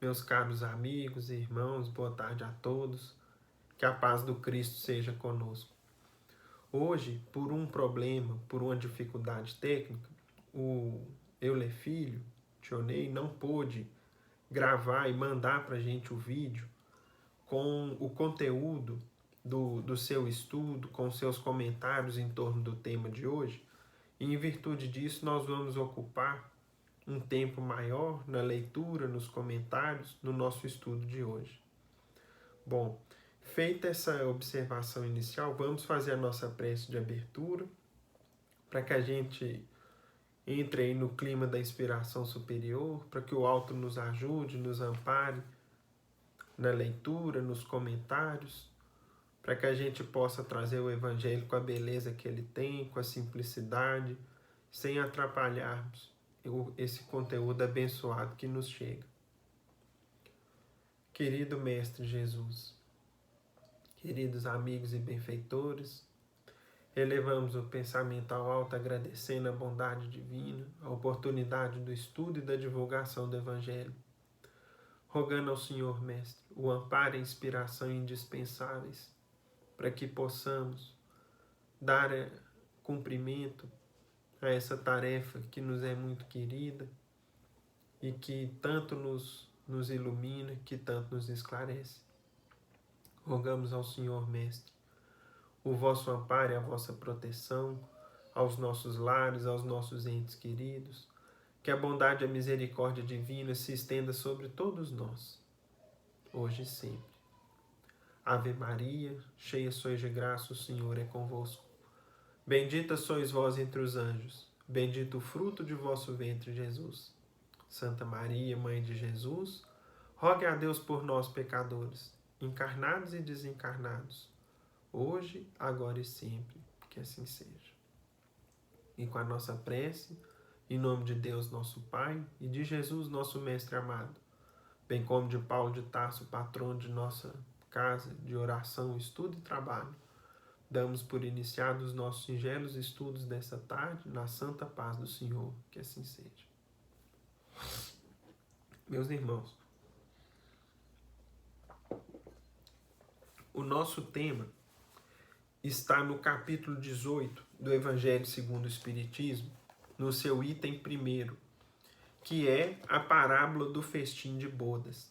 Meus caros amigos e irmãos, boa tarde a todos. Que a paz do Cristo seja conosco. Hoje, por um problema, por uma dificuldade técnica, o Euler Filho, Tionei, não pôde gravar e mandar para a gente o vídeo com o conteúdo do seu estudo, com seus comentários em torno do tema de hoje. E em virtude disso, nós vamos ocupar um tempo maior na leitura, nos comentários, no nosso estudo de hoje. Bom, feita essa observação inicial, vamos fazer a nossa prece de abertura para que a gente entre aí no clima da inspiração superior, para que o alto nos ajude, nos ampare na leitura, nos comentários, para que a gente possa trazer o Evangelho com a beleza que ele tem, com a simplicidade, sem atrapalharmos esse conteúdo abençoado que nos chega. Querido Mestre Jesus, queridos amigos e benfeitores, elevamos o pensamento ao alto agradecendo a bondade divina, a oportunidade do estudo e da divulgação do Evangelho, rogando ao Senhor Mestre o amparo e a inspiração indispensáveis para que possamos dar cumprimento a essa tarefa que nos é muito querida e que tanto nos ilumina, que tanto nos esclarece. Rogamos ao Senhor Mestre o vosso amparo e a vossa proteção aos nossos lares, aos nossos entes queridos, que a bondade e a misericórdia divina se estenda sobre todos nós, hoje e sempre. Ave Maria, cheia sois de graça, o Senhor é convosco. Bendita sois vós entre os anjos, bendito o fruto de vosso ventre, Jesus. Santa Maria, Mãe de Jesus, rogue a Deus por nós, pecadores, encarnados e desencarnados, hoje, agora e sempre, que assim seja. E com a nossa prece, em nome de Deus, nosso Pai, e de Jesus, nosso Mestre amado, bem como de Paulo de Tarso, patrono de nossa casa de oração, estudo e trabalho, damos por iniciados os nossos singelos estudos dessa tarde, na santa paz do Senhor, que assim seja. Meus irmãos, o nosso tema está no capítulo 18 do Evangelho segundo o Espiritismo, no seu item 1º, que é a parábola do festim de bodas.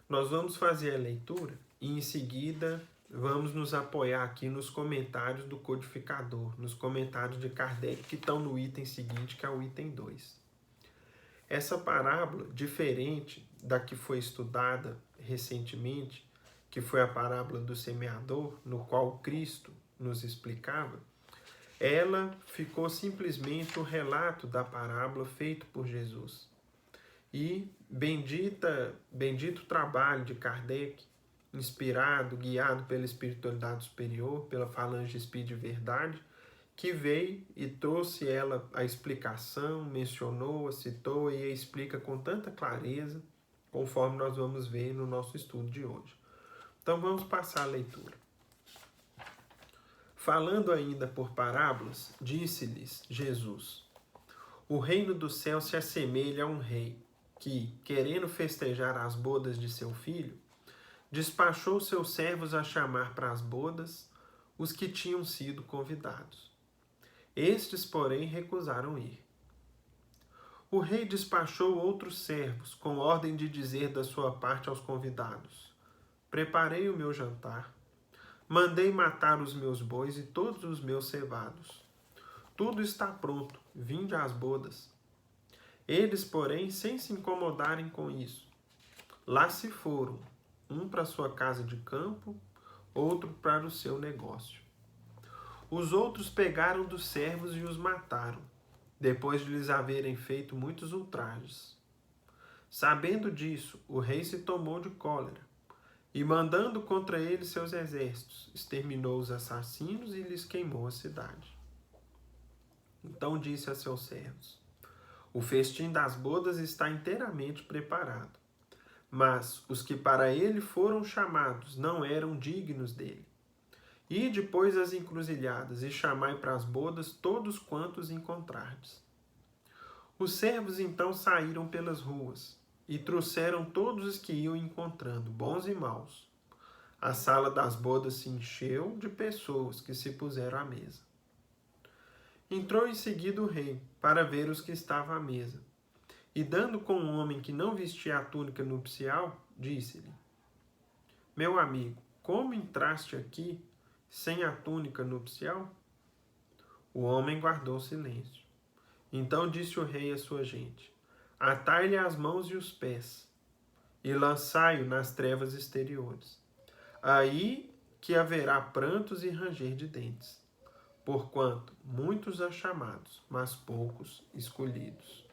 Nós vamos fazer a leitura e em seguida vamos nos apoiar aqui nos comentários do codificador, nos comentários de Kardec que estão no item seguinte, que é o item 2. Essa parábola, diferente da que foi estudada recentemente, que foi a parábola do semeador, no qual Cristo nos explicava, ela ficou simplesmente o relato da parábola feito por Jesus. E bendito trabalho de Kardec, inspirado, guiado pela espiritualidade superior, pela falange espírita de verdade, que veio e trouxe ela a explicação, mencionou, a citou e a explica com tanta clareza, conforme nós vamos ver no nosso estudo de hoje. Então vamos passar a leitura. Falando ainda por parábolas, disse-lhes Jesus: o reino do céu se assemelha a um rei que, querendo festejar as bodas de seu filho, despachou seus servos a chamar para as bodas os que tinham sido convidados. Estes, porém, recusaram ir. O rei despachou outros servos, com ordem de dizer da sua parte aos convidados: preparei o meu jantar, mandei matar os meus bois e todos os meus cevados. Tudo está pronto, vinde às bodas. Eles, porém, sem se incomodarem com isso, lá se foram, um para sua casa de campo, outro para o seu negócio. Os outros pegaram dos servos e os mataram, depois de lhes haverem feito muitos ultrajes. Sabendo disso, o rei se tomou de cólera, e mandando contra eles seus exércitos, exterminou os assassinos e lhes queimou a cidade. Então disse a seus servos: o festim das bodas está inteiramente preparado, mas os que para ele foram chamados não eram dignos dele. Ide, pois, às encruzilhadas e chamai para as bodas todos quantos encontrardes. Os servos então saíram pelas ruas, e trouxeram todos os que iam encontrando, bons e maus. A sala das bodas se encheu de pessoas que se puseram à mesa. Entrou em seguida o rei, para ver os que estavam à mesa. E dando com um homem que não vestia a túnica nupcial, disse-lhe: Meu amigo, como entraste aqui sem a túnica nupcial? O homem guardou silêncio. Então disse o rei à sua gente: Atai-lhe as mãos e os pés, e lançai-o nas trevas exteriores. Aí que haverá prantos e ranger de dentes, porquanto muitos há chamados, mas poucos escolhidos.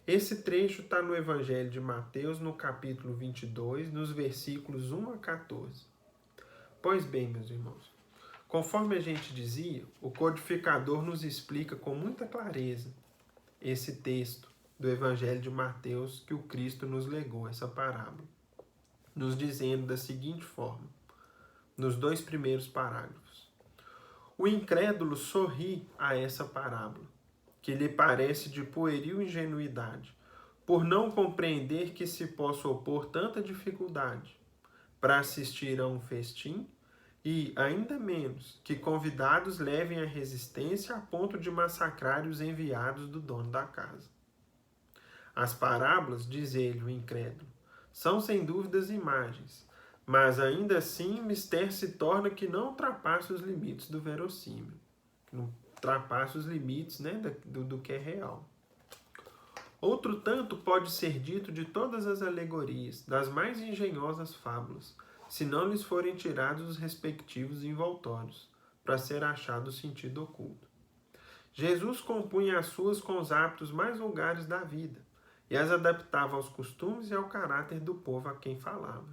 Esse trecho está no Evangelho de Mateus, no capítulo 22, nos versículos 1 a 14. Pois bem, meus irmãos, conforme a gente dizia, o codificador nos explica com muita clareza esse texto do Evangelho de Mateus que o Cristo nos legou, essa parábola, nos dizendo da seguinte forma, nos 2 primeiros parágrafos. O incrédulo sorri a essa parábola, que lhe parece de pueril ingenuidade, por não compreender que se possa opor tanta dificuldade para assistir a um festim e, ainda menos, que convidados levem a resistência a ponto de massacrar os enviados do dono da casa. As parábolas, diz ele, o incrédulo, são sem dúvidas imagens, mas ainda assim o mistério se torna que não ultrapassa os limites do verossímil, não ultrapassa os limites, né, do que é real. Outro tanto pode ser dito de todas as alegorias, das mais engenhosas fábulas, se não lhes forem tirados os respectivos envoltórios, para ser achado o sentido oculto. Jesus compunha as suas com os hábitos mais vulgares da vida, e as adaptava aos costumes e ao caráter do povo a quem falava.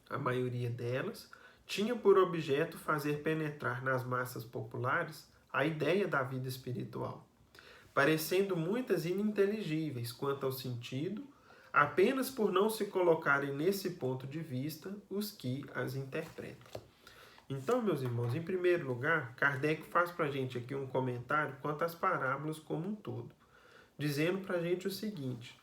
A maioria delas tinha por objeto fazer penetrar nas massas populares a ideia da vida espiritual, parecendo muitas ininteligíveis quanto ao sentido, apenas por não se colocarem nesse ponto de vista os que as interpretam. Então, meus irmãos, em primeiro lugar, Kardec faz para a gente aqui um comentário quanto às parábolas como um todo, dizendo para a gente o seguinte: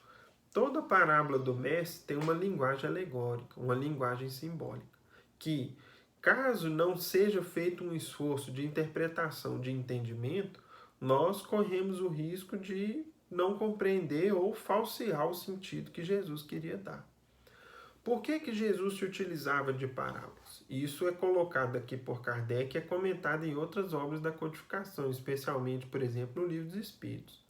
toda parábola do mestre tem uma linguagem alegórica, uma linguagem simbólica, que, caso não seja feito um esforço de interpretação, de entendimento, nós corremos o risco de não compreender ou falsear o sentido que Jesus queria dar. Por que Jesus se utilizava de parábolas? Isso é colocado aqui por Kardec e é comentado em outras obras da codificação, especialmente, por exemplo, no Livro dos Espíritos.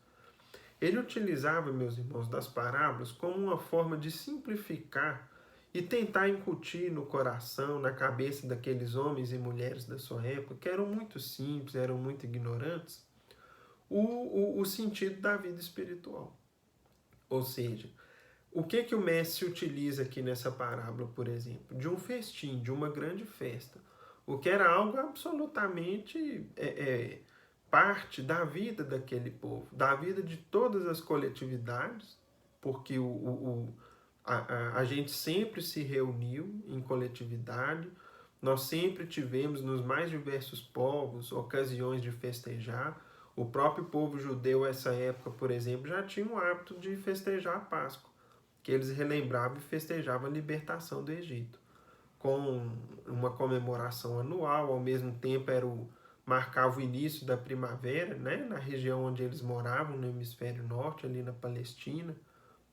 Ele utilizava, meus irmãos, das parábolas como uma forma de simplificar e tentar incutir no coração, na cabeça daqueles homens e mulheres da sua época, que eram muito simples, eram muito ignorantes, o sentido da vida espiritual. Ou seja, o que o mestre utiliza aqui nessa parábola, por exemplo? De um festim, de uma grande festa, o que era algo absolutamente parte da vida daquele povo, da vida de todas as coletividades, porque a gente sempre se reuniu em coletividade, nós sempre tivemos nos mais diversos povos ocasiões de festejar. O próprio povo judeu, essa época, por exemplo, já tinha o hábito de festejar a Páscoa, que eles relembravam e festejavam a libertação do Egito, com uma comemoração anual, ao mesmo tempo marcava o início da primavera, né, na região onde eles moravam, no hemisfério norte, ali na Palestina,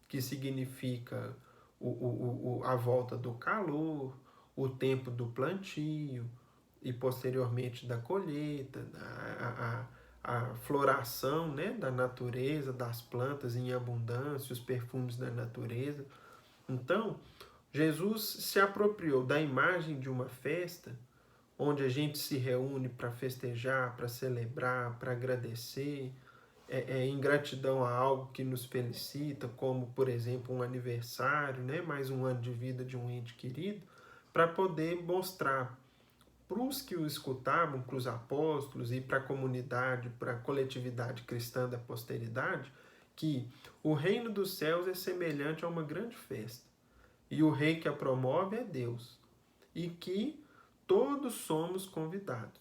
que significa a volta do calor, o tempo do plantio e posteriormente da colheita, a floração, né, da natureza, das plantas em abundância, os perfumes da natureza. Então, Jesus se apropriou da imagem de uma festa, onde a gente se reúne para festejar, para celebrar, para agradecer, em gratidão a algo que nos felicita, como, por exemplo, um aniversário, né, mais um ano de vida de um ente querido, para poder mostrar para os que o escutavam, para os apóstolos e para a comunidade, para a coletividade cristã da posteridade, que o reino dos céus é semelhante a uma grande festa, e o rei que a promove é Deus, e que todos somos convidados.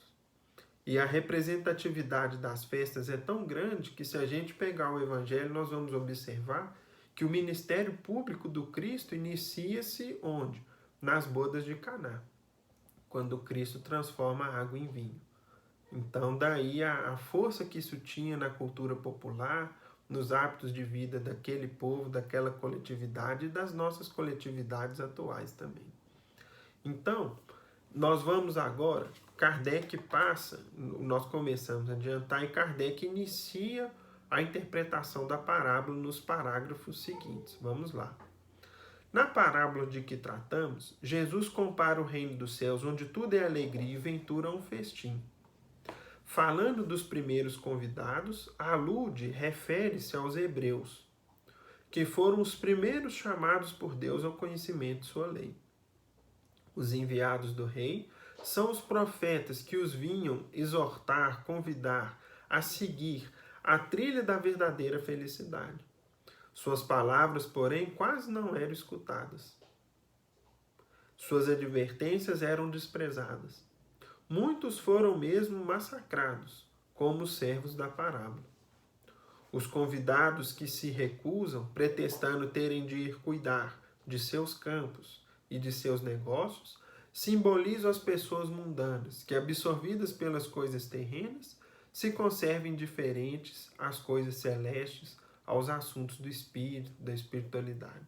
E a representatividade das festas é tão grande que, se a gente pegar o Evangelho, nós vamos observar que o ministério público do Cristo inicia-se onde? Nas bodas de Caná, quando Cristo transforma a água em vinho. Então, daí a força que isso tinha na cultura popular, nos hábitos de vida daquele povo, daquela coletividade e das nossas coletividades atuais também. Então, nós vamos agora, Kardec passa, nós começamos a adiantar e Kardec inicia a interpretação da parábola nos parágrafos seguintes. Vamos lá. Na parábola de que tratamos, Jesus compara o reino dos céus, onde tudo é alegria e ventura, a um festim. Falando dos primeiros convidados, alude, refere-se aos hebreus, que foram os primeiros chamados por Deus ao conhecimento de sua lei. Os enviados do rei são os profetas que os vinham exortar, convidar a seguir a trilha da verdadeira felicidade. Suas palavras, porém, quase não eram escutadas. Suas advertências eram desprezadas. Muitos foram mesmo massacrados, como os servos da parábola. Os convidados que se recusam, pretextando terem de ir cuidar de seus campos e de seus negócios, simbolizam as pessoas mundanas, que, absorvidas pelas coisas terrenas, se conservam indiferentes às coisas celestes, aos assuntos do espírito, da espiritualidade.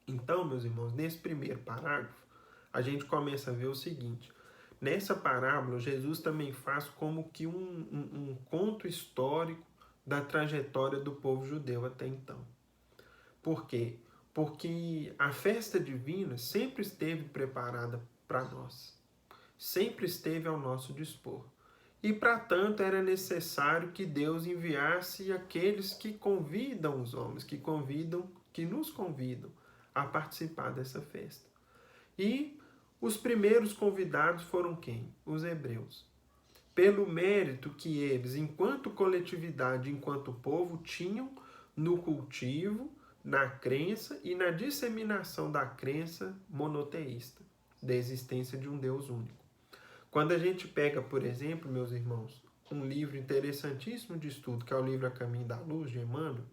Então, meus irmãos, nesse primeiro parágrafo, a gente começa a ver o seguinte. Nessa parábola, Jesus também faz como que um conto histórico da trajetória do povo judeu até então. Por quê? Porque a festa divina sempre esteve preparada para nós, sempre esteve ao nosso dispor. E, para tanto, era necessário que Deus enviasse aqueles que convidam os homens, que nos convidam a participar dessa festa. E os primeiros convidados foram quem? Os hebreus. Pelo mérito que eles, enquanto coletividade, enquanto povo, tinham no cultivo, na crença e na disseminação da crença monoteísta, da existência de um Deus único. Quando a gente pega, por exemplo, meus irmãos, um livro interessantíssimo de estudo, que é o livro A Caminho da Luz, de Emmanuel,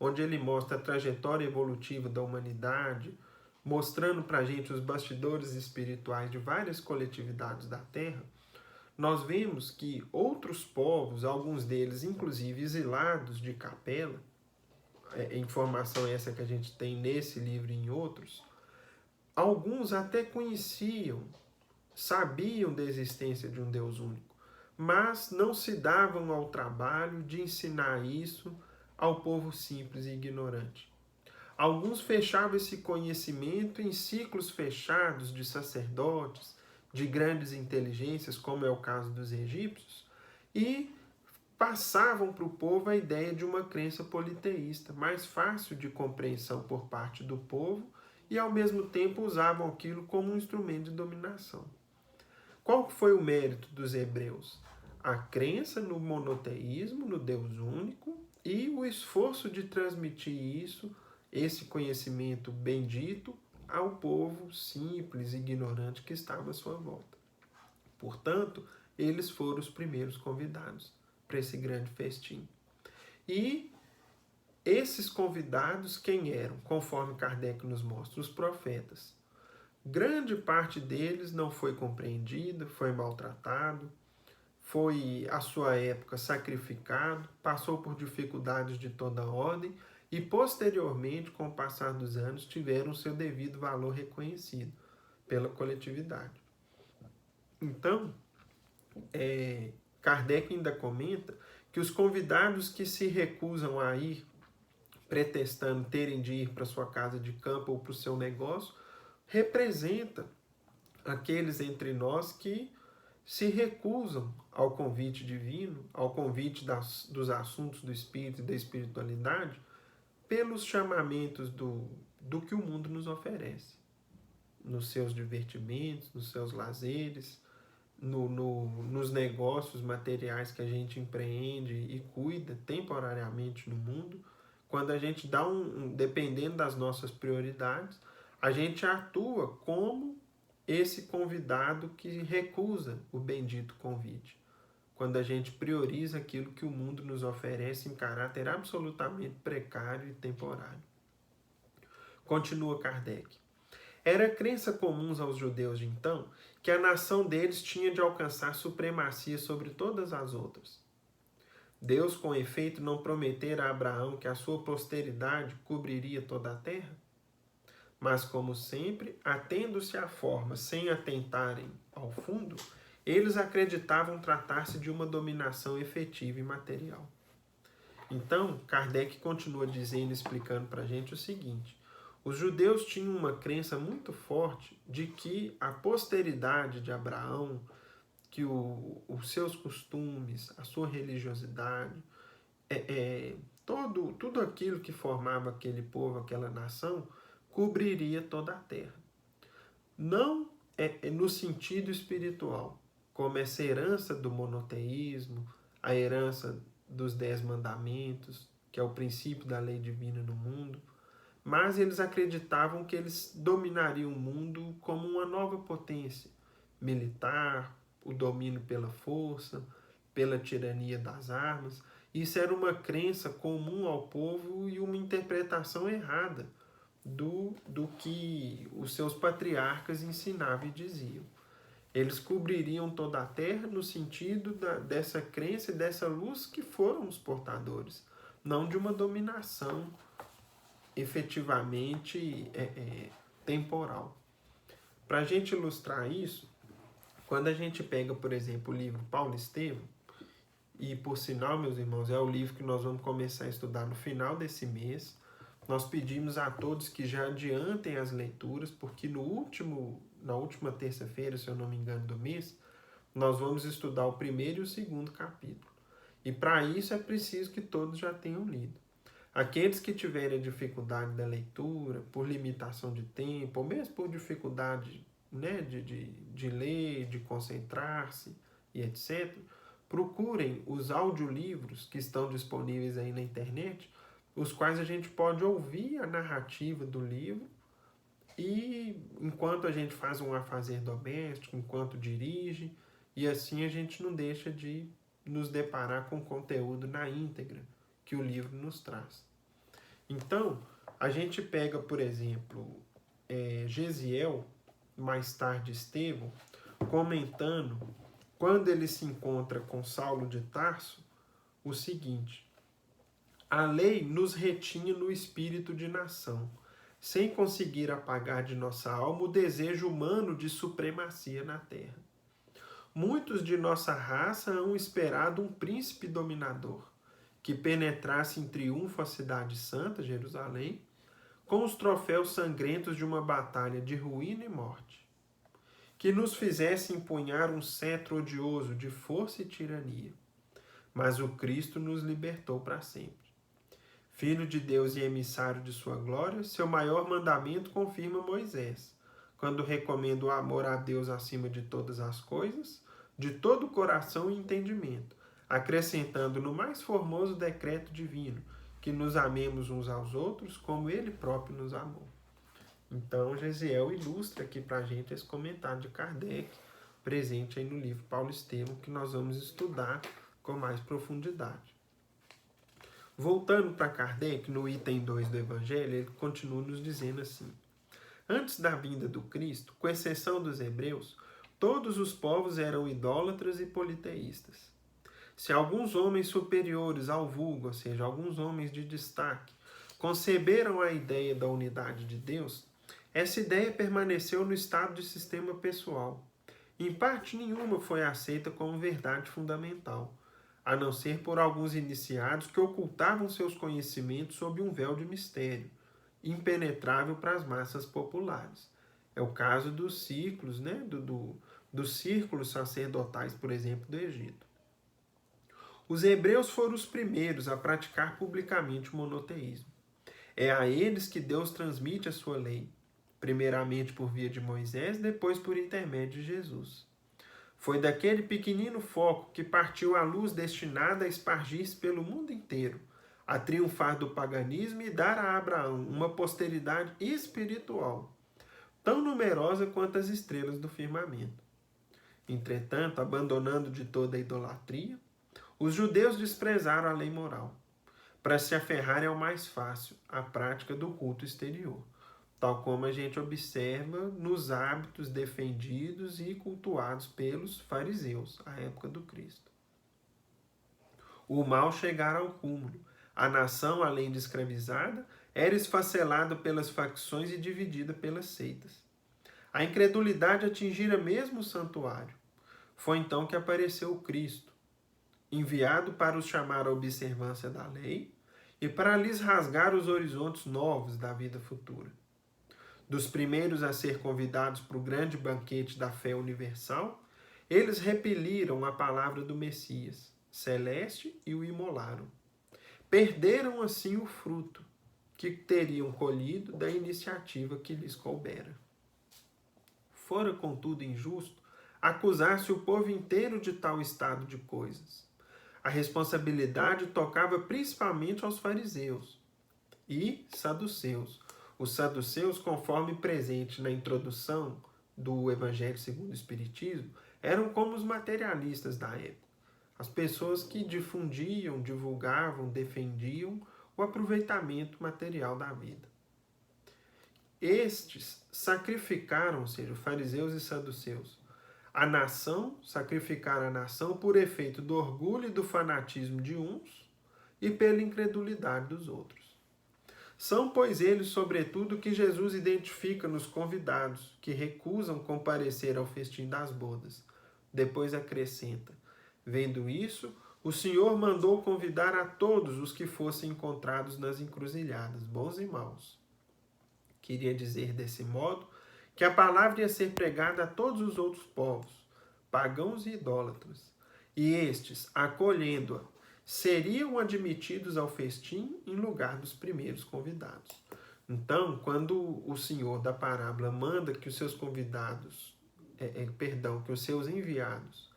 onde ele mostra a trajetória evolutiva da humanidade, mostrando para a gente os bastidores espirituais de várias coletividades da Terra, nós vemos que outros povos, alguns deles inclusive exilados de capela, informação essa que a gente tem nesse livro e em outros, alguns até conheciam, sabiam da existência de um Deus único, mas não se davam ao trabalho de ensinar isso ao povo simples e ignorante. Alguns fechavam esse conhecimento em ciclos fechados de sacerdotes, de grandes inteligências, como é o caso dos egípcios, e passavam para o povo a ideia de uma crença politeísta, mais fácil de compreensão por parte do povo, e ao mesmo tempo usavam aquilo como um instrumento de dominação. Qual foi o mérito dos hebreus? A crença no monoteísmo, no Deus único, e o esforço de transmitir isso, esse conhecimento bendito, ao povo simples e ignorante que estava à sua volta. Portanto, eles foram os primeiros convidados para esse grande festim. E esses convidados, quem eram? Conforme Kardec nos mostra, os profetas. Grande parte deles não foi compreendida, foi maltratado, foi, à sua época, sacrificado, passou por dificuldades de toda ordem e, posteriormente, com o passar dos anos, tiveram seu devido valor reconhecido pela coletividade. Então, Kardec ainda comenta que os convidados que se recusam a ir, pretextando terem de ir para sua casa de campo ou para o seu negócio, representa aqueles entre nós que se recusam ao convite divino, ao convite dos assuntos do espírito e da espiritualidade, pelos chamamentos do que o mundo nos oferece, nos seus divertimentos, nos seus lazeres, nos negócios materiais que a gente empreende e cuida temporariamente no mundo. Quando a gente dá dependendo das nossas prioridades, a gente atua como esse convidado que recusa o bendito convite. quando a gente prioriza aquilo que o mundo nos oferece em caráter absolutamente precário e temporário. Continua Kardec. Era crença comum aos judeus de então que a nação deles tinha de alcançar supremacia sobre todas as outras. Deus, com efeito, não prometera a Abraão que a sua posteridade cobriria toda a terra? Mas, como sempre, atendo-se à forma sem atentarem ao fundo, eles acreditavam tratar-se de uma dominação efetiva e material. Então, Kardec continua dizendo, explicando para a gente o seguinte: os judeus tinham uma crença muito forte de que a posteridade de Abraão, que os seus costumes, a sua religiosidade, tudo aquilo que formava aquele povo, aquela nação, cobriria toda a terra. Não no sentido espiritual, como essa herança do monoteísmo, a herança dos 10 mandamentos, que é o princípio da lei divina no mundo, mas eles acreditavam que eles dominariam o mundo como uma nova potência militar, o domínio pela força, pela tirania das armas. Isso era uma crença comum ao povo e uma interpretação errada do que os seus patriarcas ensinavam e diziam. Eles cobririam toda a terra no sentido dessa crença e dessa luz que foram os portadores, não de uma dominação efetivamente temporal. Para a gente ilustrar isso, quando a gente pega, por exemplo, o livro Paulo Estevam, e por sinal, meus irmãos, é o livro que nós vamos começar a estudar no final desse mês, nós pedimos a todos que já adiantem as leituras, porque na última terça-feira, se eu não me engano, do mês, nós vamos estudar o primeiro e o segundo capítulo. E para isso é preciso que todos já tenham lido. Aqueles que tiverem dificuldade da leitura, por limitação de tempo, ou mesmo por dificuldade, né, de ler, de concentrar-se e etc., procurem os audiolivros que estão disponíveis aí na internet, os quais a gente pode ouvir a narrativa do livro e enquanto a gente faz um afazer doméstico, enquanto dirige, e assim a gente não deixa de nos deparar com o conteúdo na íntegra que o livro nos traz. Então, a gente pega, por exemplo, Gesiel, mais tarde Estevão, comentando, quando ele se encontra com Saulo de Tarso, o seguinte: a lei nos retinha no espírito de nação, sem conseguir apagar de nossa alma o desejo humano de supremacia na terra. Muitos de nossa raça hão esperado um príncipe dominador, que penetrasse em triunfo a cidade santa, Jerusalém, com os troféus sangrentos de uma batalha de ruína e morte, que nos fizesse empunhar um cetro odioso de força e tirania. Mas o Cristo nos libertou para sempre. Filho de Deus e emissário de sua glória, seu maior mandamento confirma Moisés, quando recomenda o amor a Deus acima de todas as coisas, de todo o coração e entendimento, acrescentando no mais formoso decreto divino, que nos amemos uns aos outros como ele próprio nos amou. Então, Gesiel ilustra aqui para a gente esse comentário de Kardec, presente aí no livro Paulo Estevam, que nós vamos estudar com mais profundidade. Voltando para Kardec, no item 2 do Evangelho, ele continua nos dizendo assim: antes da vinda do Cristo, com exceção dos hebreus, todos os povos eram idólatras e politeístas. Se alguns homens superiores ao vulgo, ou seja, alguns homens de destaque, conceberam a ideia da unidade de Deus, essa ideia permaneceu no estado de sistema pessoal. Em parte nenhuma foi aceita como verdade fundamental, a não ser por alguns iniciados que ocultavam seus conhecimentos sob um véu de mistério, impenetrável para as massas populares. É o caso dos círculos, né? dos círculos sacerdotais, por exemplo, do Egito. Os hebreus foram os primeiros a praticar publicamente o monoteísmo. É a eles que Deus transmite a sua lei, primeiramente por via de Moisés, depois por intermédio de Jesus. Foi daquele pequenino foco que partiu a luz destinada a espargir-se pelo mundo inteiro, a triunfar do paganismo e dar a Abraão uma posteridade espiritual, tão numerosa quanto as estrelas do firmamento. Entretanto, abandonando de toda a idolatria, os judeus desprezaram a lei moral, para se aferrarem ao mais fácil, a prática do culto exterior, tal como a gente observa nos hábitos defendidos e cultuados pelos fariseus à época do Cristo. O mal chegara ao cúmulo. A nação, além de escravizada, era esfacelada pelas facções e dividida pelas seitas. A incredulidade atingira mesmo o santuário. Foi então que apareceu o Cristo, enviado para os chamar à observância da lei e para lhes rasgar os horizontes novos da vida futura. Dos primeiros a ser convidados para o grande banquete da fé universal, eles repeliram a palavra do Messias celeste e o imolaram. Perderam assim o fruto que teriam colhido da iniciativa que lhes coubera. Fora, contudo, injusto acusar-se o povo inteiro de tal estado de coisas. A responsabilidade tocava principalmente aos fariseus e saduceus. Os saduceus, conforme presente na introdução do Evangelho segundo o Espiritismo, eram como os materialistas da época. As pessoas que difundiam, divulgavam, defendiam o aproveitamento material da vida. Estes sacrificaram, ou seja, fariseus e saduceus, a nação, sacrificaram a nação por efeito do orgulho e do fanatismo de uns e pela incredulidade dos outros. São, pois, eles, sobretudo, que Jesus identifica nos convidados que recusam comparecer ao festim das bodas. Depois acrescenta: vendo isso, o Senhor mandou convidar a todos os que fossem encontrados nas encruzilhadas, bons e maus. Queria dizer, desse modo, que a palavra ia ser pregada a todos os outros povos, pagãos e idólatras, e estes, acolhendo-a, seriam admitidos ao festim em lugar dos primeiros convidados. Então, quando o Senhor da parábola manda que os seus convidados, que os seus enviados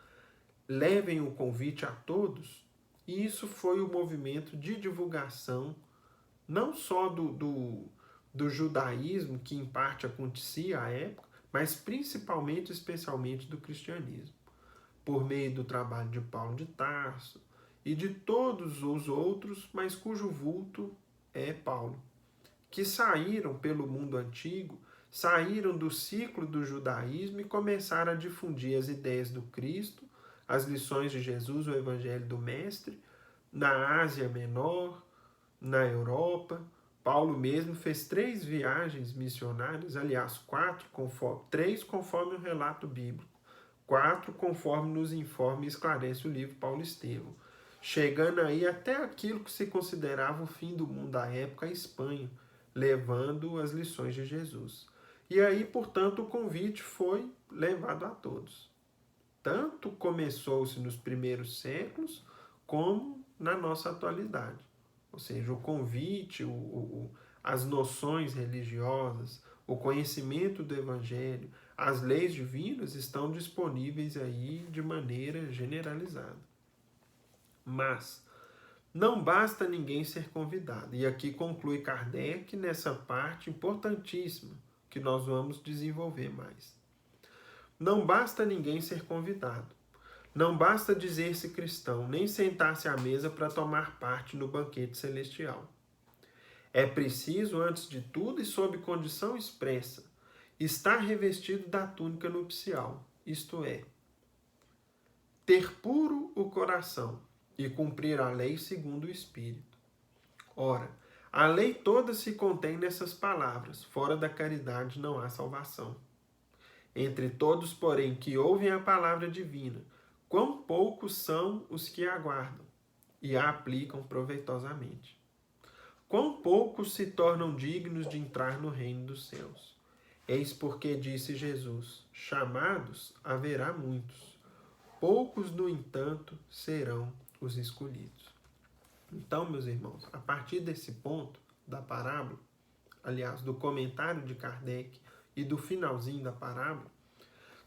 levem o convite a todos, e isso foi o movimento de divulgação, não só do judaísmo, que em parte acontecia à época, mas principalmente, especialmente do cristianismo, por meio do trabalho de Paulo de Tarso e de todos os outros, mas cujo vulto é Paulo, que saíram pelo mundo antigo, saíram do ciclo do judaísmo e começaram a difundir as ideias do Cristo, as lições de Jesus, o Evangelho do Mestre, na Ásia Menor, na Europa. Paulo mesmo fez 3 viagens missionárias, aliás, 3 conforme o relato bíblico, 4 conforme nos informa e esclarece o livro Paulo Estevão, chegando aí até aquilo que se considerava o fim do mundo da época, a Espanha, levando as lições de Jesus. E aí, portanto, o convite foi levado a todos. Tanto começou-se nos primeiros séculos, como na nossa atualidade. Ou seja, o convite, as noções religiosas, o conhecimento do Evangelho, as leis divinas estão disponíveis aí de maneira generalizada. Mas não basta ninguém ser convidado. E aqui conclui Kardec nessa parte importantíssima que nós vamos desenvolver mais. Não basta ninguém ser convidado. Não basta dizer-se cristão, nem sentar-se à mesa para tomar parte no banquete celestial. É preciso, antes de tudo e sob condição expressa, estar revestido da túnica nupcial, isto é, ter puro o coração e cumprir a lei segundo o Espírito. Ora, a lei toda se contém nessas palavras: fora da caridade não há salvação. Entre todos, porém, que ouvem a palavra divina, quão poucos são os que a aguardam e a aplicam proveitosamente. Quão poucos se tornam dignos de entrar no reino dos céus. Eis porque disse Jesus: chamados haverá muitos, poucos, no entanto, serão os escolhidos. Então, meus irmãos, a partir desse ponto da parábola, aliás, do comentário de Kardec e do finalzinho da parábola,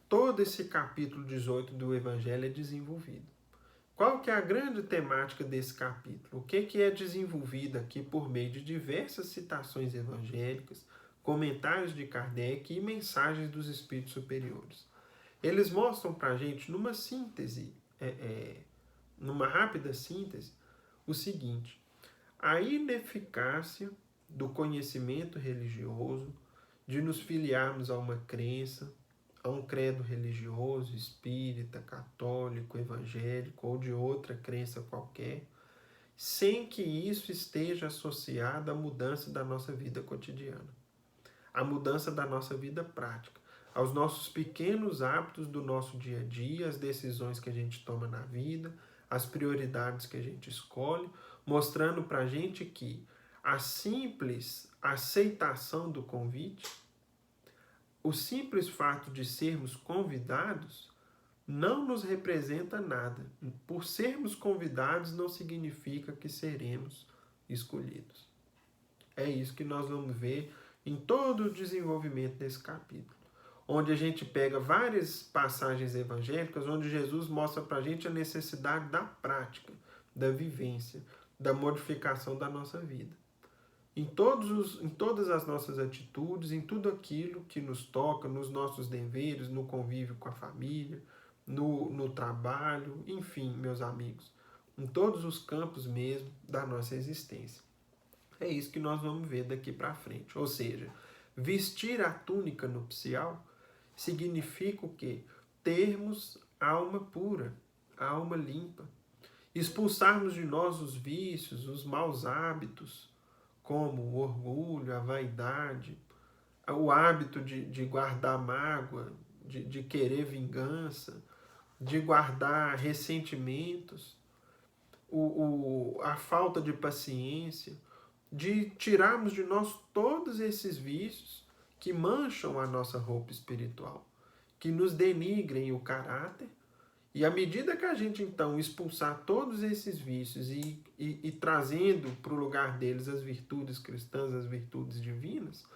todo esse capítulo 18 do Evangelho é desenvolvido. Qual que é a grande temática desse capítulo? O que é desenvolvido aqui por meio de diversas citações evangélicas, comentários de Kardec e mensagens dos espíritos superiores? eles mostram para a gente, numa síntese, numa rápida síntese, o seguinte: a ineficácia do conhecimento religioso, de nos filiarmos a uma crença, a um credo religioso, espírita, católico, evangélico ou de outra crença qualquer, sem que isso esteja associado à mudança da nossa vida cotidiana, à mudança da nossa vida prática, aos nossos pequenos hábitos do nosso dia a dia, as decisões que a gente toma na vida, as prioridades que a gente escolhe, mostrando para a gente que a simples aceitação do convite, o simples fato de sermos convidados, não nos representa nada. Por sermos convidados não significa que seremos escolhidos. É isso que nós vamos ver em todo o desenvolvimento desse capítulo, onde a gente pega várias passagens evangélicas, onde Jesus mostra para a gente a necessidade da prática, da vivência, da modificação da nossa vida. Em todas as nossas atitudes, em tudo aquilo que nos toca, nos nossos deveres, no convívio com a família, no trabalho, enfim, meus amigos, em todos os campos mesmo da nossa existência. É isso que nós vamos ver daqui para frente. Ou seja, vestir a túnica nupcial significa o quê? Termos alma pura, alma limpa. Expulsarmos de nós os vícios, os maus hábitos, como o orgulho, a vaidade, o hábito de guardar mágoa, de querer vingança, de guardar ressentimentos, a falta de paciência, de tirarmos de nós todos esses vícios que mancham a nossa roupa espiritual, que nos denigrem o caráter. E à medida que a gente, então, expulsar todos esses vícios e trazendo para o lugar deles as virtudes cristãs, as virtudes divinas,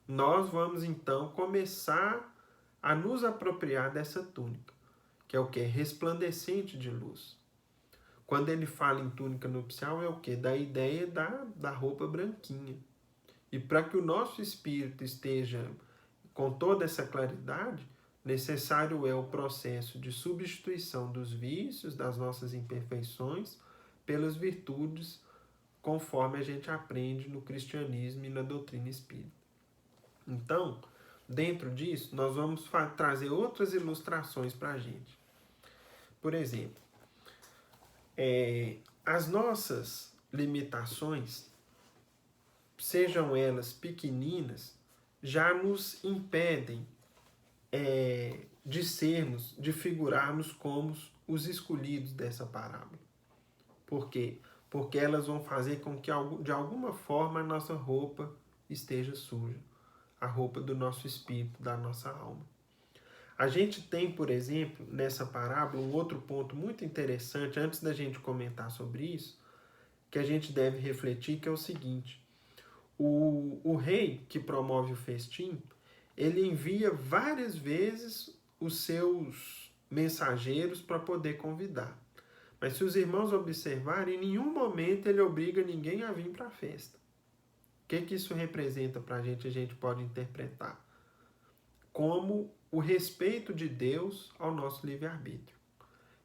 nós vamos, então, começar a nos apropriar dessa túnica, que é o que? Resplandecente de luz. Quando ele fala em túnica nupcial, é o quê? Da ideia da roupa branquinha. E para que o nosso espírito esteja com toda essa claridade, necessário é o processo de substituição dos vícios, das nossas imperfeições, pelas virtudes, conforme a gente aprende no cristianismo e na doutrina espírita. Então, dentro disso, nós vamos trazer outras ilustrações para a gente. Por exemplo, as nossas limitações, sejam elas pequeninas, já nos impedem de figurarmos como os escolhidos dessa parábola. Por quê? Porque elas vão fazer com que, de alguma forma, a nossa roupa esteja suja. A roupa do nosso espírito, da nossa alma. A gente tem, por exemplo, nessa parábola, um outro ponto muito interessante, antes da gente comentar sobre isso, que a gente deve refletir, que é o seguinte: o rei que promove o festim, ele envia várias vezes os seus mensageiros para poder convidar. Mas se os irmãos observarem, em nenhum momento ele obriga ninguém a vir para a festa. O que isso representa para a gente pode interpretar como o respeito de Deus ao nosso livre-arbítrio.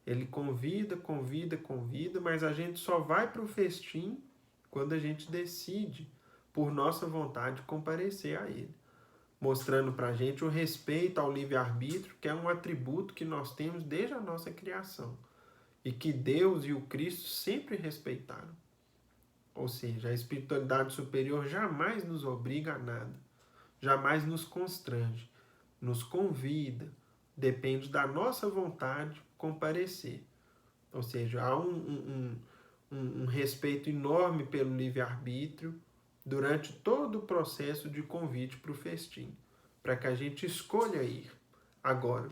Ele convida, mas a gente só vai para o festim quando a gente decide, por nossa vontade, comparecer a ele. Mostrando para a gente o respeito ao livre-arbítrio, que é um atributo que nós temos desde a nossa criação. E que Deus e o Cristo sempre respeitaram. Ou seja, a espiritualidade superior jamais nos obriga a nada. Jamais nos constrange. Nos convida. Depende da nossa vontade comparecer. Ou seja, há um respeito enorme pelo livre-arbítrio durante todo o processo de convite para o festim, para que a gente escolha ir. Agora,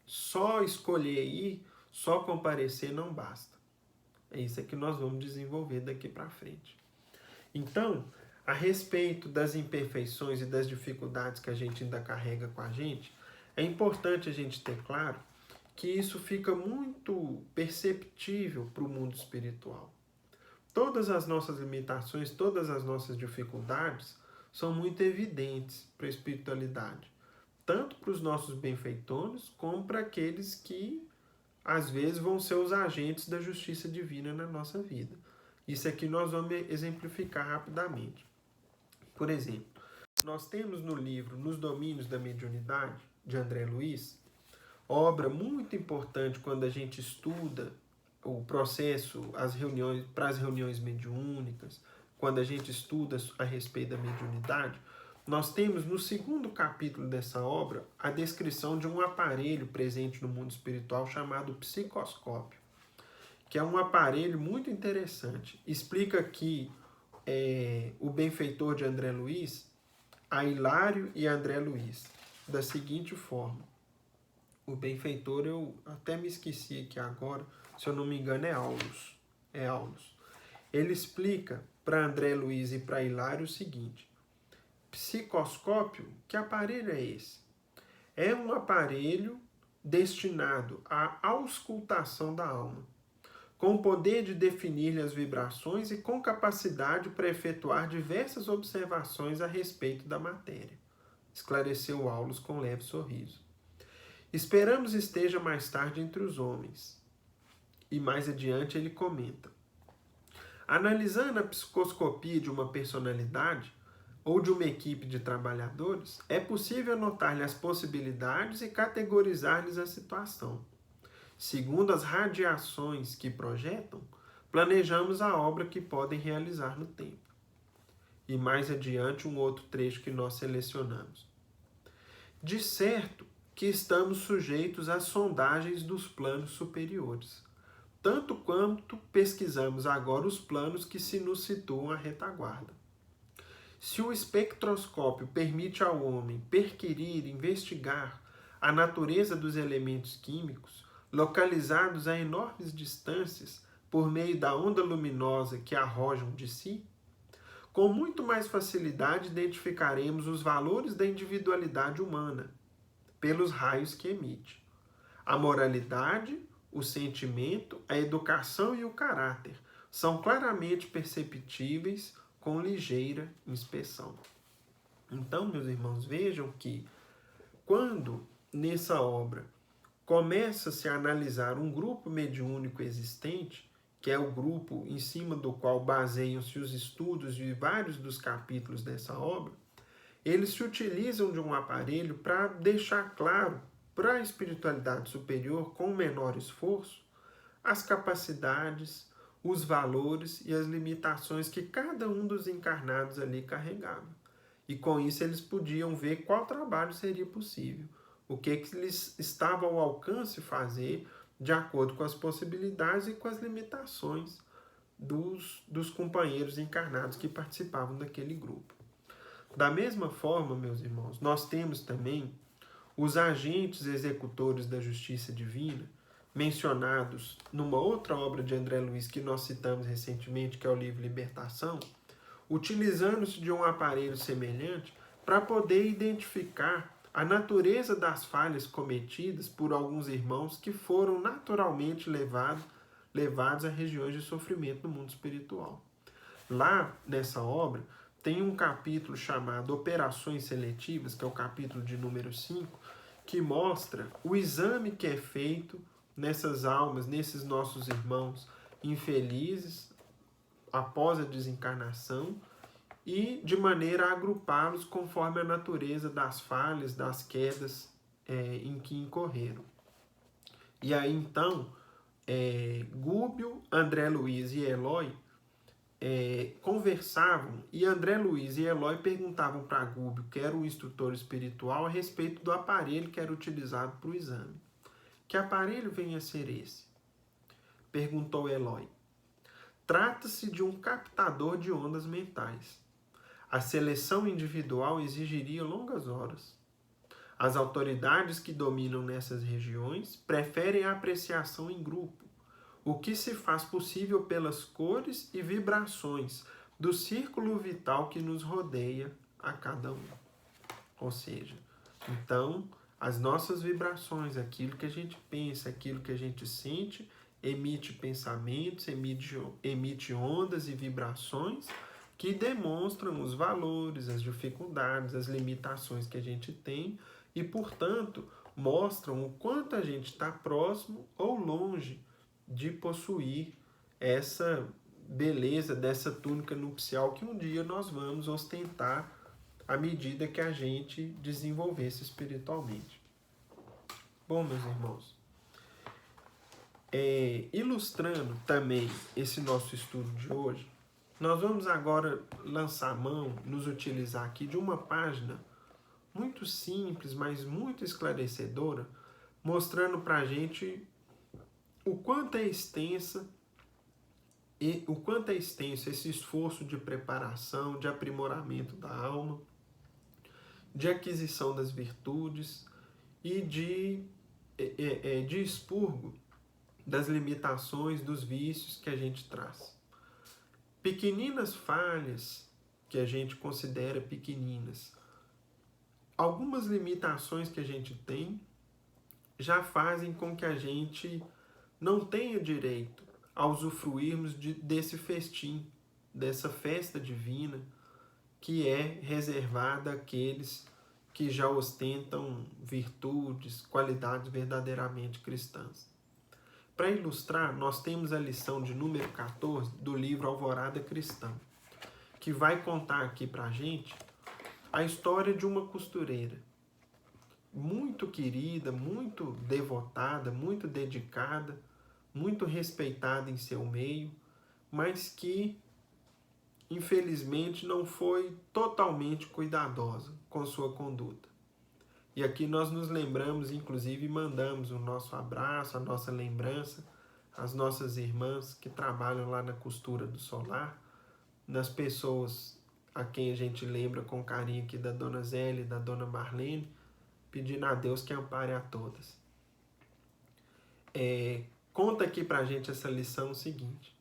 só escolher ir, só comparecer não basta. É isso que nós vamos desenvolver daqui para frente. Então, a respeito das imperfeições e das dificuldades que a gente ainda carrega com a gente, é importante a gente ter claro que isso fica muito perceptível para o mundo espiritual. Todas as nossas limitações, todas as nossas dificuldades são muito evidentes para a espiritualidade. tanto para os nossos benfeitores, como para aqueles que, às vezes, vão ser os agentes da justiça divina na nossa vida. Isso aqui nós vamos exemplificar rapidamente. Por exemplo, nós temos no livro Nos Domínios da Mediunidade, de André Luiz, obra muito importante quando a gente estuda o processo, para as reuniões mediúnicas, quando a gente estuda a respeito da mediunidade. Nós temos no segundo capítulo dessa obra a descrição de um aparelho presente no mundo espiritual chamado psicoscópio, que é um aparelho muito interessante. Explica aqui o benfeitor de André Luiz, a Hilário e André Luiz, da seguinte forma. O benfeitor, eu até me esqueci aqui agora, se eu não me engano, é Aulus. Ele explica para André Luiz e para Hilário o seguinte: psicoscópio, que aparelho é esse? É um aparelho destinado à auscultação da alma, com o poder de definir-lhe as vibrações e com capacidade para efetuar diversas observações a respeito da matéria, esclareceu Aulus com leve sorriso. Esperamos esteja mais tarde entre os homens. E mais adiante ele comenta: analisando a psicoscopia de uma personalidade ou de uma equipe de trabalhadores, é possível notar-lhe as possibilidades e categorizar-lhes a situação. Segundo as radiações que projetam, planejamos a obra que podem realizar no tempo. E mais adiante um outro trecho que nós selecionamos. De certo que estamos sujeitos às sondagens dos planos superiores, tanto quanto pesquisamos agora os planos que se nos situam à retaguarda. Se o espectroscópio permite ao homem perquirir, investigar a natureza dos elementos químicos, localizados a enormes distâncias por meio da onda luminosa que arrojam de si, com muito mais facilidade identificaremos os valores da individualidade humana, pelos raios que emite. A moralidade, o sentimento, a educação e o caráter são claramente perceptíveis com ligeira inspeção. Então, meus irmãos, vejam que quando nessa obra começa-se a analisar um grupo mediúnico existente, que é o grupo em cima do qual baseiam-se os estudos de vários dos capítulos dessa obra, eles se utilizam de um aparelho para deixar claro para a espiritualidade superior, com menor esforço, as capacidades, os valores e as limitações que cada um dos encarnados ali carregava. E com isso eles podiam ver qual trabalho seria possível, o que eles estavam ao alcance fazer de acordo com as possibilidades e com as limitações dos companheiros encarnados que participavam daquele grupo. Da mesma forma, meus irmãos, nós temos também os agentes executores da justiça divina, mencionados numa outra obra de André Luiz que nós citamos recentemente, que é o livro Libertação, utilizando-se de um aparelho semelhante para poder identificar a natureza das falhas cometidas por alguns irmãos que foram naturalmente levados a regiões de sofrimento no mundo espiritual. Lá, nessa obra, tem um capítulo chamado Operações Seletivas, que é o capítulo de número 5, que mostra o exame que é feito nessas almas, nesses nossos irmãos infelizes, após a desencarnação, e de maneira a agrupá-los conforme a natureza das falhas, das quedas em que incorreram. E aí, então, Gúbio, André Luiz e Eloy conversavam, e André Luiz e Eloy perguntavam para Gúbio, que era o instrutor espiritual, a respeito do aparelho que era utilizado para o exame. Que aparelho vem a ser esse? Perguntou Eloy. Trata-se de um captador de ondas mentais. A seleção individual exigiria longas horas. As autoridades que dominam nessas regiões preferem a apreciação em grupo, o que se faz possível pelas cores e vibrações do círculo vital que nos rodeia a cada um. Ou seja, então, as nossas vibrações, aquilo que a gente pensa, aquilo que a gente sente, emite pensamentos, emite ondas e vibrações que demonstram os valores, as dificuldades, as limitações que a gente tem, e, portanto, mostram o quanto a gente está próximo ou longe de possuir essa beleza dessa túnica nupcial que um dia nós vamos ostentar à medida que a gente desenvolver-se espiritualmente. Bom, meus irmãos, ilustrando também esse nosso estudo de hoje, nós vamos agora lançar mão, nos utilizar aqui de uma página muito simples, mas muito esclarecedora, mostrando para a gente o quanto é extenso esse esforço de preparação, de aprimoramento da alma, de aquisição das virtudes e de expurgo das limitações, dos vícios que a gente traz. Pequeninas falhas que a gente considera pequeninas, algumas limitações que a gente tem já fazem com que a gente não tenha direito a usufruirmos desse festim, dessa festa divina que é reservada àqueles que já ostentam virtudes, qualidades verdadeiramente cristãs. Para ilustrar, nós temos a lição de número 14 do livro Alvorada Cristã, que vai contar aqui para a gente a história de uma costureira muito querida, muito devotada, muito dedicada, muito respeitada em seu meio, mas que, infelizmente, não foi totalmente cuidadosa com sua conduta. E aqui nós nos lembramos, inclusive mandamos o nosso abraço, a nossa lembrança às nossas irmãs que trabalham lá na costura do solar, nas pessoas a quem a gente lembra com carinho aqui da Dona Zélia e da Dona Marlene, pedindo a Deus que ampare a todas. Conta aqui pra gente essa lição seguinte.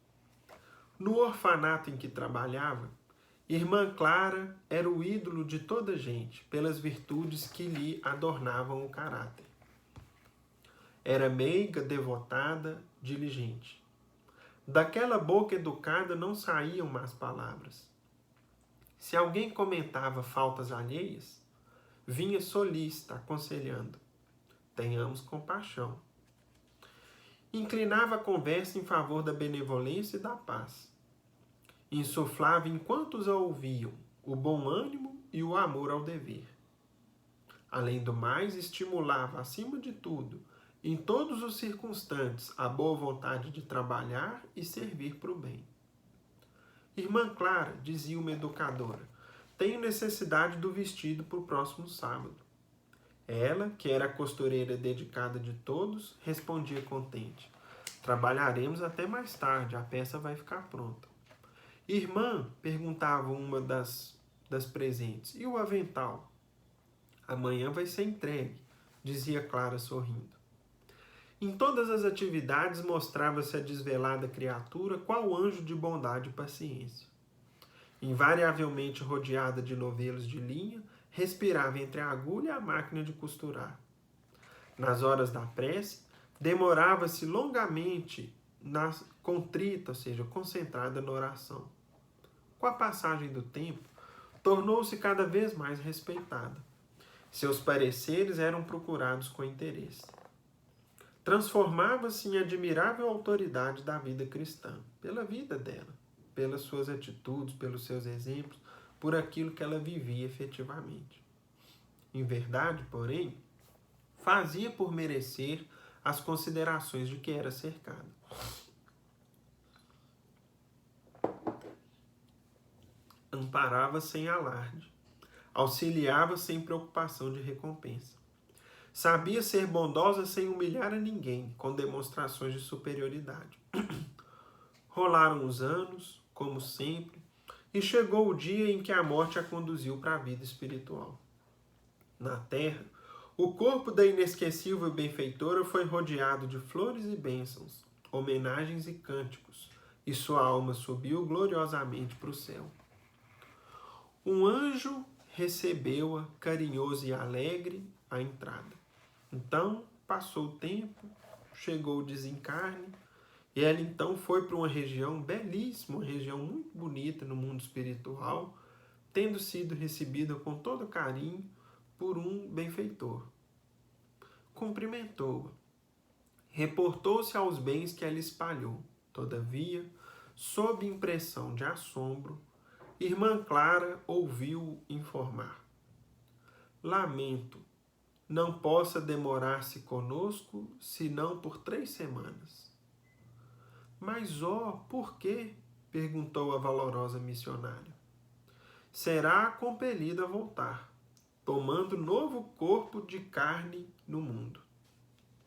No orfanato em que trabalhava, Irmã Clara era o ídolo de toda gente pelas virtudes que lhe adornavam o caráter. Era meiga, devotada, diligente. Daquela boca educada não saíam más palavras. Se alguém comentava faltas alheias, vinha solícita aconselhando: tenhamos compaixão. Inclinava a conversa em favor da benevolência e da paz. Insuflava em quantos a ouviam o bom ânimo e o amor ao dever. Além do mais, estimulava, acima de tudo, em todos os circunstantes, a boa vontade de trabalhar e servir para o bem. Irmã Clara, dizia uma educadora, tenho necessidade do vestido para o próximo sábado. Ela, que era a costureira dedicada de todos, respondia contente: trabalharemos até mais tarde, a peça vai ficar pronta. Irmã, perguntava uma das presentes, e o avental? Amanhã vai ser entregue, dizia Clara sorrindo. Em todas as atividades mostrava-se a desvelada criatura qual anjo de bondade e paciência. Invariavelmente rodeada de novelos de linha, respirava entre a agulha e a máquina de costurar. Nas horas da prece, demorava-se longamente contrita, ou seja, concentrada na oração. Com a passagem do tempo, tornou-se cada vez mais respeitada. Seus pareceres eram procurados com interesse. Transformava-se em admirável autoridade da vida cristã, pela vida dela, pelas suas atitudes, pelos seus exemplos, por aquilo que ela vivia efetivamente. Em verdade, porém, fazia por merecer as considerações de que era cercada. Amparava sem alarde, auxiliava sem preocupação de recompensa. Sabia ser bondosa sem humilhar a ninguém, com demonstrações de superioridade. Rolaram os anos, como sempre, e chegou o dia em que a morte a conduziu para a vida espiritual. Na terra, o corpo da inesquecível benfeitora foi rodeado de flores e bênçãos, homenagens e cânticos, e sua alma subiu gloriosamente para o céu. Um anjo recebeu-a, carinhoso e alegre, à entrada. Então, passou o tempo, chegou o desencarne, e ela então foi para uma região belíssima, uma região muito bonita no mundo espiritual, tendo sido recebida com todo carinho por um benfeitor. Cumprimentou-a. Reportou-se aos bens que ela espalhou. Todavia, sob impressão de assombro, irmã Clara ouviu informar: lamento, não possa demorar-se conosco, senão por 3 semanas. Mas, por quê? Perguntou a valorosa missionária. Será compelida a voltar, tomando novo corpo de carne no mundo.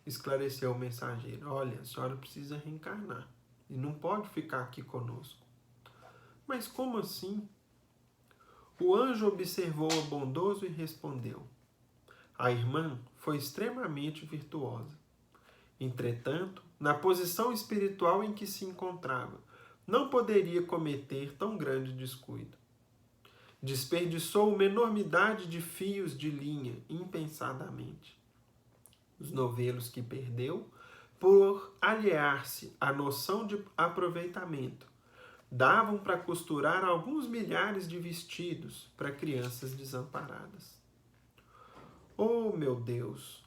Esclareceu o mensageiro. Olha, a senhora precisa reencarnar e não pode ficar aqui conosco. Mas como assim? O anjo observou-a bondoso e respondeu: a irmã foi extremamente virtuosa. Entretanto, na posição espiritual em que se encontrava, não poderia cometer tão grande descuido. Desperdiçou uma enormidade de fios de linha impensadamente. Os novelos que perdeu, por alhear-se à noção de aproveitamento, davam para costurar alguns milhares de vestidos para crianças desamparadas. Oh meu Deus,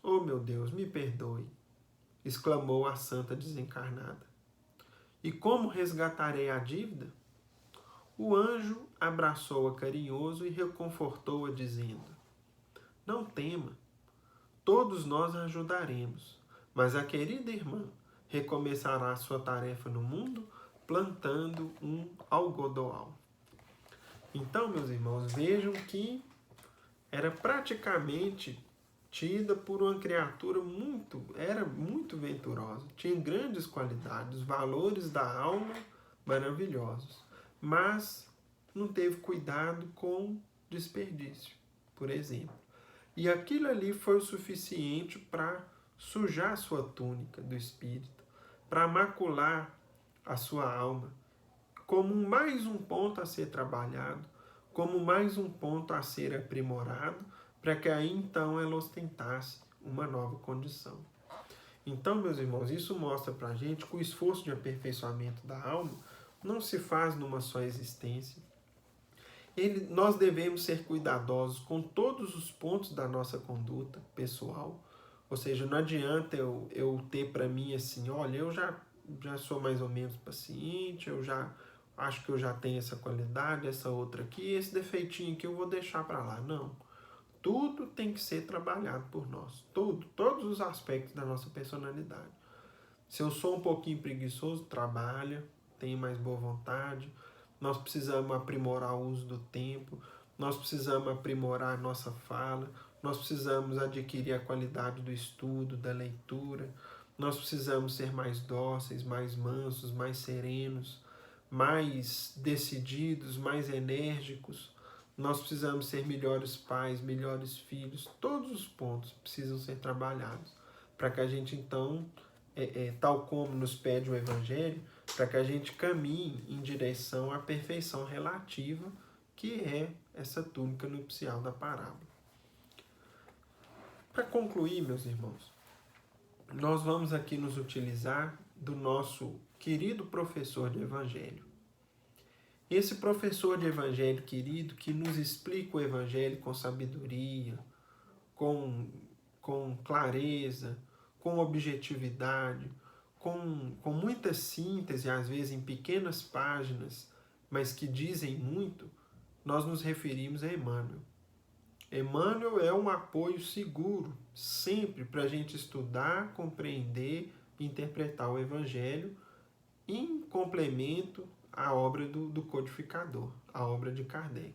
me perdoe, exclamou a santa desencarnada. E como resgatarei a dívida? O anjo abraçou-a carinhoso e reconfortou-a, dizendo: não tema, todos nós a ajudaremos, mas a querida irmã recomeçará sua tarefa no mundo plantando um algodoal. Então, meus irmãos, vejam que era praticamente tida por uma criatura era muito venturosa, tinha grandes qualidades, valores da alma maravilhosos, mas não teve cuidado com desperdício, por exemplo. E aquilo ali foi o suficiente para sujar a sua túnica do espírito, para macular a sua alma, como mais um ponto a ser trabalhado, como mais um ponto a ser aprimorado, para que aí então ela ostentasse uma nova condição. Então, meus irmãos, isso mostra para a gente que o esforço de aperfeiçoamento da alma não se faz numa só existência. Nós devemos ser cuidadosos com todos os pontos da nossa conduta pessoal. Ou seja, não adianta eu ter para mim assim, olha, eu já sou mais ou menos paciente, eu já acho que eu já tenho essa qualidade, essa outra aqui, esse defeitinho aqui eu vou deixar para lá. Não. Tudo tem que ser trabalhado por nós. Todos os aspectos da nossa personalidade. Se eu sou um pouquinho preguiçoso, trabalha, tenha mais boa vontade. Nós precisamos aprimorar o uso do tempo. Nós precisamos aprimorar a nossa fala. Nós precisamos adquirir a qualidade do estudo, da leitura. Nós precisamos ser mais dóceis, mais mansos, mais serenos, mais decididos, mais enérgicos. Nós precisamos ser melhores pais, melhores filhos. Todos os pontos precisam ser trabalhados para que a gente, então, tal como nos pede o Evangelho, para que a gente caminhe em direção à perfeição relativa, que é essa túnica nupcial da parábola. Para concluir, meus irmãos, nós vamos aqui nos utilizar do nosso querido professor de Evangelho. Esse professor de Evangelho querido que nos explica o Evangelho com sabedoria, com clareza, com objetividade, com muita síntese, às vezes em pequenas páginas, mas que dizem muito, nós nos referimos a Emmanuel. Emmanuel é um apoio seguro, sempre, para a gente estudar, compreender e interpretar o Evangelho em complemento à obra do codificador, a obra de Kardec.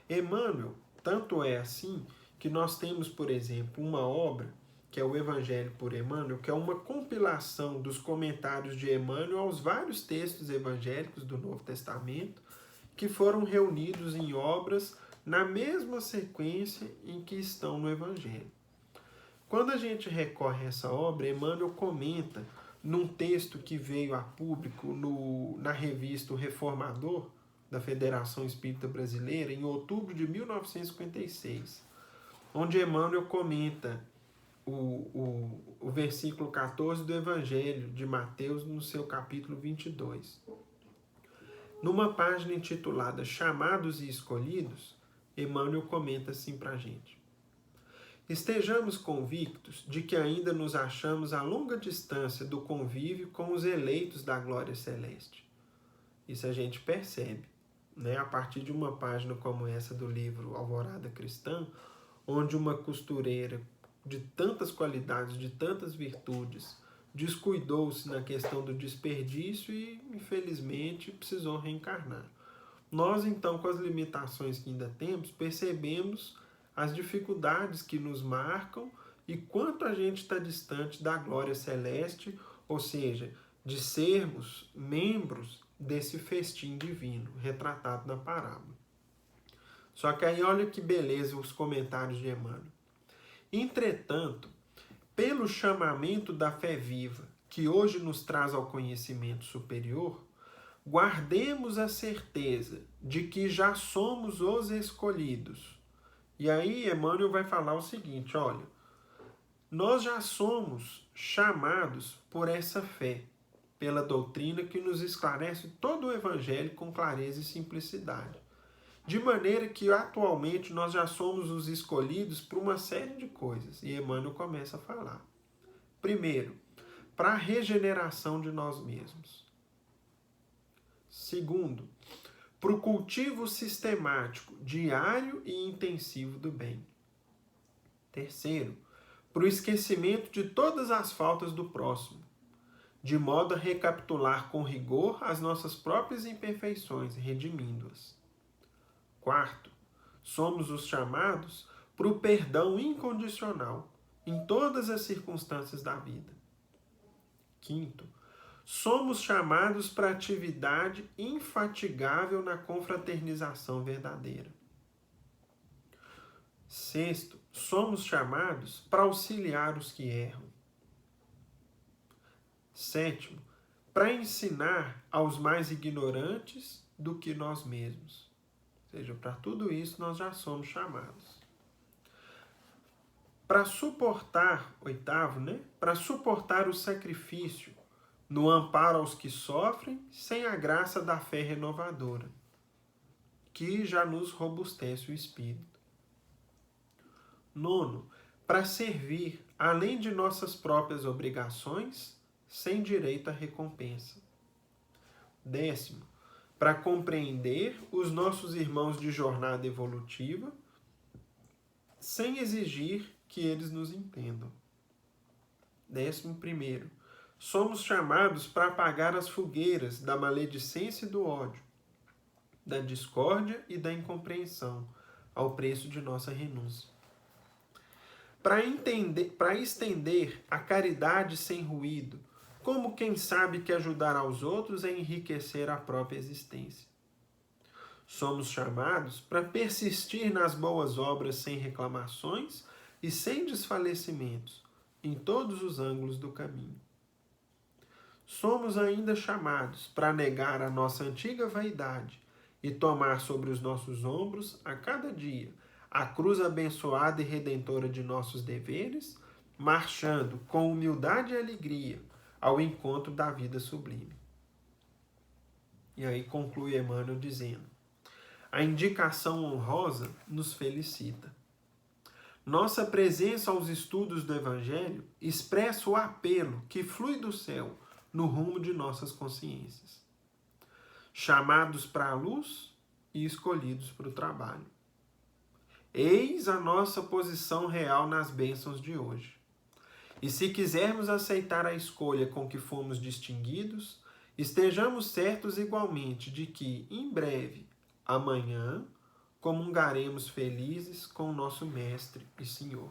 Emmanuel, tanto é assim que nós temos, por exemplo, uma obra que é o Evangelho por Emmanuel, que é uma compilação dos comentários de Emmanuel aos vários textos evangélicos do Novo Testamento, que foram reunidos em obras na mesma sequência em que estão no Evangelho. Quando a gente recorre a essa obra, Emmanuel comenta num texto que veio a público na revista O Reformador, da Federação Espírita Brasileira, em outubro de 1956, onde Emmanuel comenta o versículo 14 do Evangelho de Mateus, no seu capítulo 22. Numa página intitulada Chamados e Escolhidos, Emmanuel comenta assim para a gente: Estejamos convictos de que ainda nos achamos a longa distância do convívio com os eleitos da glória celeste. Isso a gente percebe, né? A partir de uma página como essa do livro Alvorada Cristã, onde uma costureira de tantas qualidades, de tantas virtudes, descuidou-se na questão do desperdício e, infelizmente, precisou reencarnar. Nós, então, com as limitações que ainda temos, percebemos as dificuldades que nos marcam e quanto a gente está distante da glória celeste, ou seja, de sermos membros desse festim divino, retratado na parábola. Só que aí olha que beleza os comentários de Emmanuel. Entretanto, pelo chamamento da fé viva, que hoje nos traz ao conhecimento superior, guardemos a certeza de que já somos os escolhidos. E aí Emmanuel vai falar o seguinte, olha, nós já somos chamados por essa fé, pela doutrina que nos esclarece todo o Evangelho com clareza e simplicidade. De maneira que atualmente nós já somos os escolhidos por uma série de coisas. E Emmanuel começa a falar. Primeiro, para a regeneração de nós mesmos. Segundo, para o cultivo sistemático, diário e intensivo do bem. Terceiro, para o esquecimento de todas as faltas do próximo, de modo a recapitular com rigor as nossas próprias imperfeições, redimindo-as. Quarto, somos os chamados para o perdão incondicional em todas as circunstâncias da vida. Quinto, somos chamados para a atividade infatigável na confraternização verdadeira. Sexto, somos chamados para auxiliar os que erram. Sétimo, para ensinar aos mais ignorantes do que nós mesmos. Ou seja, para tudo isso nós já somos chamados. Para suportar, oitavo, né? Para suportar o sacrifício no amparo aos que sofrem, sem a graça da fé renovadora, que já nos robustece o espírito. Nono, para servir, além de nossas próprias obrigações, sem direito à recompensa. Décimo, para compreender os nossos irmãos de jornada evolutiva, sem exigir que eles nos entendam. 11º, somos chamados para apagar as fogueiras da maledicência e do ódio, da discórdia e da incompreensão, ao preço de nossa renúncia. Para estender a caridade sem ruído, como quem sabe que ajudar aos outros é enriquecer a própria existência. Somos chamados para persistir nas boas obras sem reclamações e sem desfalecimentos, em todos os ângulos do caminho. Somos ainda chamados para negar a nossa antiga vaidade e tomar sobre os nossos ombros, a cada dia, a cruz abençoada e redentora de nossos deveres, marchando com humildade e alegria ao encontro da vida sublime. E aí conclui Emmanuel dizendo: a indicação honrosa nos felicita. Nossa presença aos estudos do Evangelho expressa o apelo que flui do céu no rumo de nossas consciências. Chamados para a luz e escolhidos para o trabalho. Eis a nossa posição real nas bênçãos de hoje. E se quisermos aceitar a escolha com que fomos distinguidos, estejamos certos igualmente de que, em breve, amanhã, comungaremos felizes com o nosso Mestre e Senhor.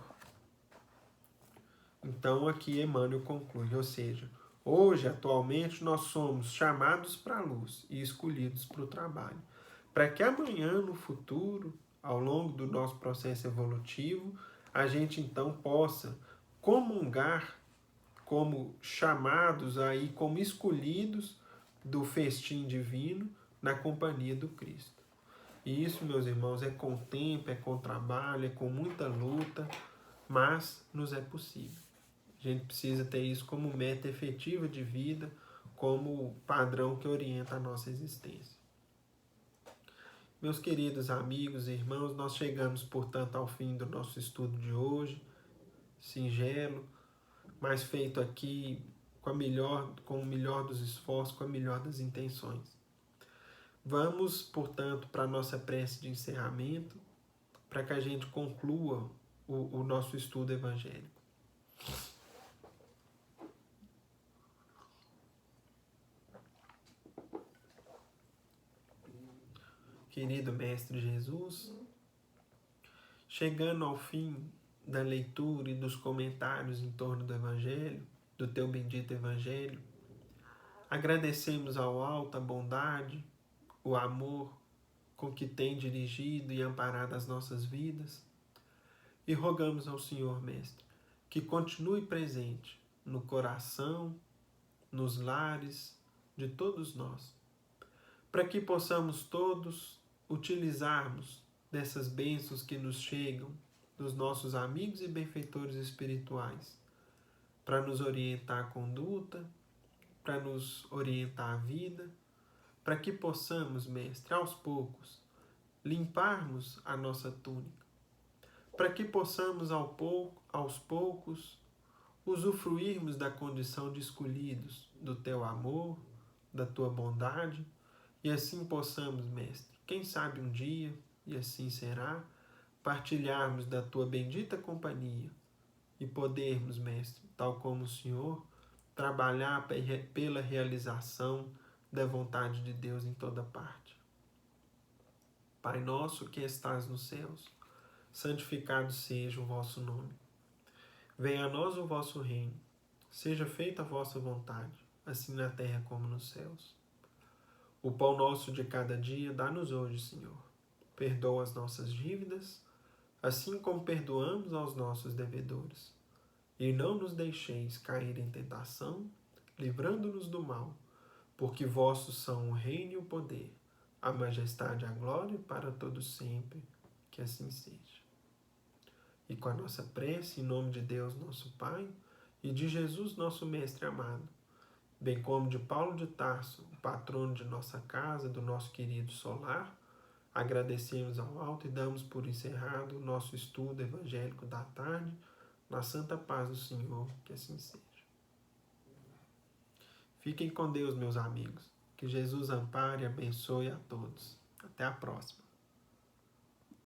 Então aqui Emmanuel conclui, ou seja, hoje, atualmente, nós somos chamados para a luz e escolhidos para o trabalho, para que amanhã, no futuro, ao longo do nosso processo evolutivo, a gente então possa comungar como chamados aí, como escolhidos do festim divino na companhia do Cristo. E isso, meus irmãos, é com tempo, é com trabalho, é com muita luta, mas nos é possível. A gente precisa ter isso como meta efetiva de vida, como padrão que orienta a nossa existência. Meus queridos amigos e irmãos, nós chegamos, portanto, ao fim do nosso estudo de hoje, singelo, mas feito aqui com o melhor dos esforços, com a melhor das intenções. Vamos, portanto, para a nossa prece de encerramento, para que a gente conclua o nosso estudo evangélico. Querido Mestre Jesus, chegando ao fim da leitura e dos comentários em torno do Evangelho, do teu bendito Evangelho, agradecemos ao alto a bondade, o amor com que tem dirigido e amparado as nossas vidas e rogamos ao Senhor, Mestre, que continue presente no coração, nos lares de todos nós, para que possamos todos utilizarmos dessas bênçãos que nos chegam dos nossos amigos e benfeitores espirituais, para nos orientar a conduta, para nos orientar a vida, para que possamos, Mestre, aos poucos, limparmos a nossa túnica, para que possamos aos poucos usufruirmos da condição de escolhidos do teu amor, da tua bondade, e assim possamos, Mestre, quem sabe um dia, e assim será, partilharmos da tua bendita companhia e podermos, Mestre, tal como o Senhor, trabalhar pela realização da vontade de Deus em toda parte. Pai nosso que estás nos céus, santificado seja o vosso nome. Venha a nós o vosso reino, seja feita a vossa vontade, assim na terra como nos céus. O pão nosso de cada dia dá-nos hoje, Senhor. Perdoa as nossas dívidas, assim como perdoamos aos nossos devedores. E não nos deixeis cair em tentação, livrando-nos do mal, porque vossos são o reino e o poder, a majestade e a glória para todos sempre, que assim seja. E com a nossa prece, em nome de Deus, nosso Pai, e de Jesus, nosso Mestre amado, bem como de Paulo de Tarso, o patrono de nossa casa, do nosso querido solar, agradecemos ao alto e damos por encerrado o nosso estudo evangélico da tarde, na santa paz do Senhor, que assim seja. Fiquem com Deus, meus amigos. Que Jesus ampare e abençoe a todos. Até a próxima.